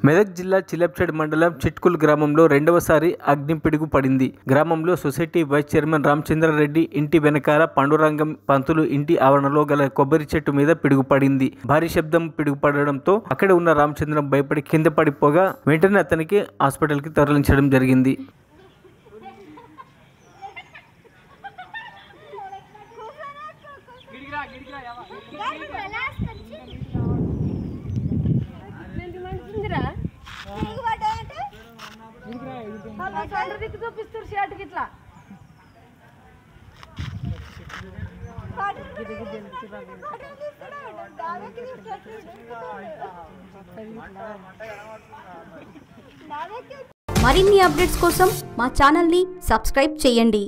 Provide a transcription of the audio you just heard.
మెదక్ జిల్లా చిలప్చేడ్ మండలం చిట్కుల్ గ్రామంలో రెండవసారి అగ్ని పిడుగు పడింది. గ్రామంలో సొసైటీ వైస్ చైర్మన్ రామచంద్రారెడ్డి ఇంటి వెనకాల పాండురంగం పంతులు ఇంటి ఆవరణలో గల కొబ్బరి చెట్టు మీద పిడుగు పడింది. భారీ శబ్దం పిడుగు పడడంతో అక్కడ ఉన్న రామచంద్రం భయపడి కింద పడిపోగా వెంటనే అతనికి హాస్పిటల్కి తరలించడం జరిగింది. మరిన్ని అప్డేట్స్ కోసం మా ఛానల్ని సబ్స్క్రైబ్ చేయండి.